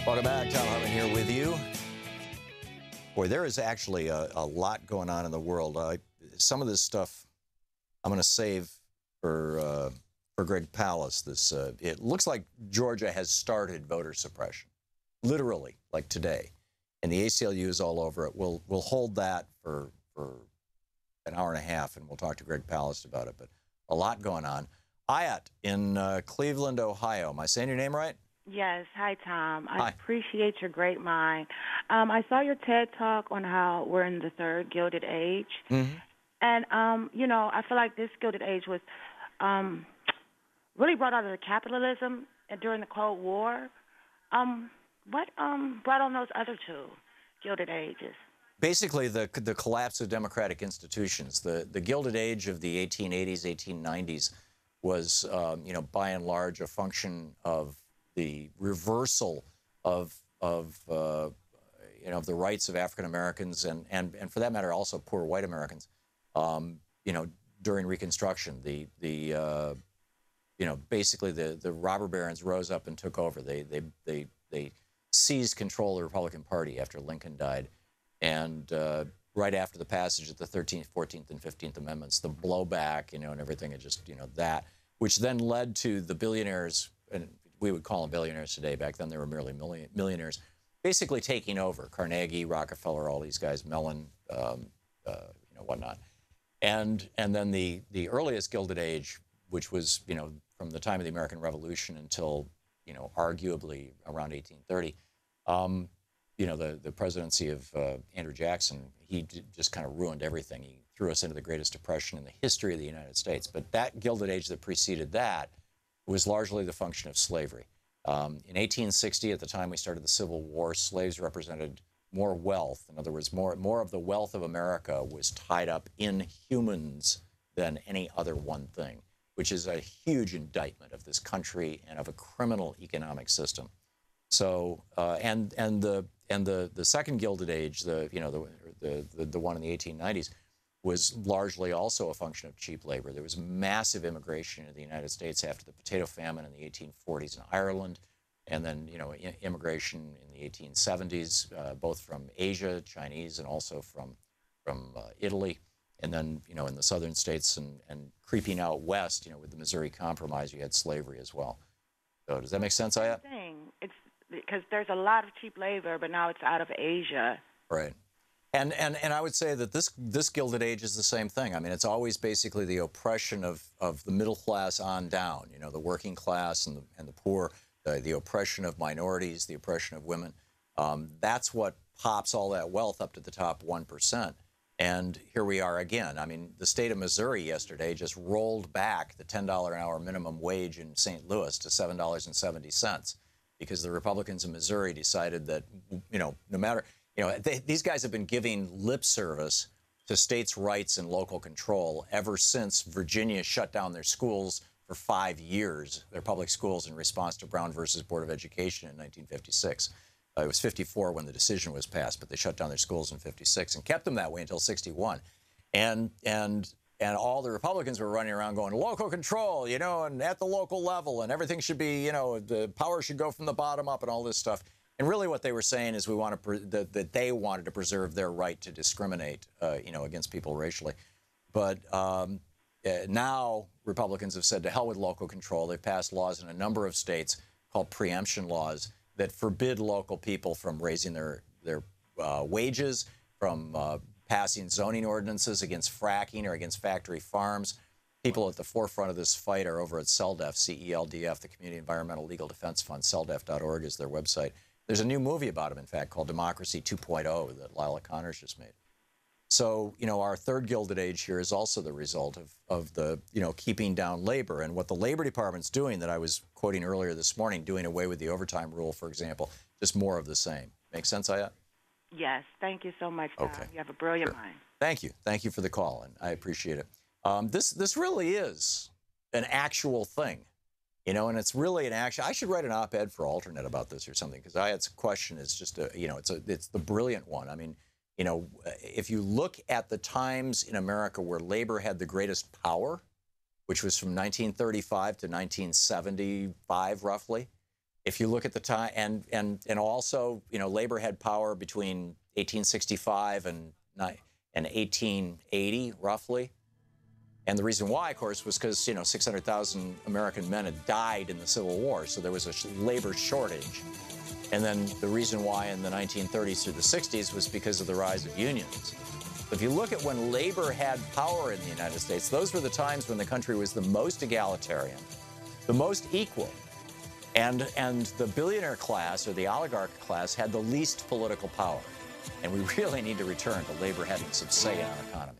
Welcome back. Thom Hartmann here with you. Boy, there is actually a lot going on in the world. Some of this stuff I'm going to save for Greg Palast. It looks like Georgia has started voter suppression, literally, like today, and the ACLU is all over it. We'll hold that for an hour and a half, and we'll talk to Greg Palast about it. But a lot going on. Ayat in Cleveland, Ohio. Am I saying your name right? Yes. Hi, Tom. I Hi. appreciate your great mind. I saw your TED Talk on how we're in the third Gilded Age. Mm-hmm. And, I feel like this Gilded Age was really brought out of the capitalism during the Cold War. What brought on those other two Gilded Ages? Basically, the collapse of democratic institutions. The Gilded Age of the 1880s, 1890s was, by and large, a function of the reversal of the rights of African Americans and for that matter also poor white Americans, during Reconstruction. Basically the robber barons rose up and took over. They seized control of the Republican Party after Lincoln died, and right after the passage of the 13th, 14th, and 15th Amendments, the blowback, and everything, it just that, which then led to the billionaires, and we would call them billionaires today. Back then, they were merely millionaires, basically taking over. Carnegie, Rockefeller, all these guys, Mellon, whatnot. And then the earliest Gilded Age, which was, from the time of the American Revolution until, arguably around 1830, the presidency of Andrew Jackson, he just kind of ruined everything. He threw us into the greatest depression in the history of the United States. But that Gilded Age that preceded that was largely the function of slavery. In 1860, at the time we started the Civil War, slaves represented more wealth. In other words, more of the wealth of America was tied up in humans than any other one thing, which is a huge indictment of this country and of a criminal economic system. So, and the second Gilded Age, the one in the 1890s, was largely also a function of cheap labor. There was massive immigration into the United States after the potato famine in the 1840s in Ireland, and then immigration in the 1870s, both from Asia, Chinese, and also from Italy, and then in the southern states and creeping out west, with the Missouri Compromise, you had slavery as well. So does that make sense, Ayat? It's because there's a lot of cheap labor, but now it's out of Asia. Right. And I would say that this Gilded Age is the same thing. I mean, it's always basically the oppression of the middle class on down, the working class and the poor, the oppression of minorities, the oppression of women. That's what pops all that wealth up to the top 1%. And here we are again. I mean, the state of Missouri yesterday just rolled back the $10 an hour minimum wage in St. Louis to $7.70 because the Republicans in Missouri decided that, no matter... these guys have been giving lip service to states' rights and local control ever since Virginia shut down their schools for 5 years, their public schools, in response to Brown versus Board of Education in 1956. It was 54 when the decision was passed, but they shut down their schools in 56 and kept them that way until 61. And all the Republicans were running around going, local control, and at the local level, and everything should be, the power should go from the bottom up and all this stuff. And really what they were saying is that they wanted to preserve their right to discriminate, against people racially. But now Republicans have said to hell with local control. They've passed laws in a number of states called preemption laws that forbid local people from raising their wages, from passing zoning ordinances against fracking or against factory farms. People at the forefront of this fight are over at CELDF, CELDF, the Community Environmental Legal Defense Fund. CELDF.org is their website. There's a new movie about him, in fact, called Democracy 2.0 that Lila Connors just made. So, our third Gilded Age here is also the result of the, keeping down labor. And what the Labor Department's doing, that I was quoting earlier this morning, doing away with the overtime rule, for example, just more of the same. Make sense, Ayat? Yes. Thank you so much, Tom. Okay. You have a brilliant mind. Thank you. Thank you for the call, and I appreciate it. This really is an actual thing. And it's really an action. I should write an op-ed for Alternate about this or something, because Ayat's question is just it's the brilliant one. I mean, if you look at the times in America where labor had the greatest power, which was from 1935 to 1975, roughly, If you look at the time, and also, you know, labor had power between 1865 and 1880, roughly. And the reason why, of course, was because, you know, 600,000 American men had died in the Civil War, so there was a labor shortage. And then the reason why in the 1930s through the 60s was because of the rise of unions. If you look at when labor had power in the United States, those were the times when the country was the most egalitarian, the most equal, and the billionaire class or the oligarch class had the least political power. And we really need to return to labor having some say in our economy.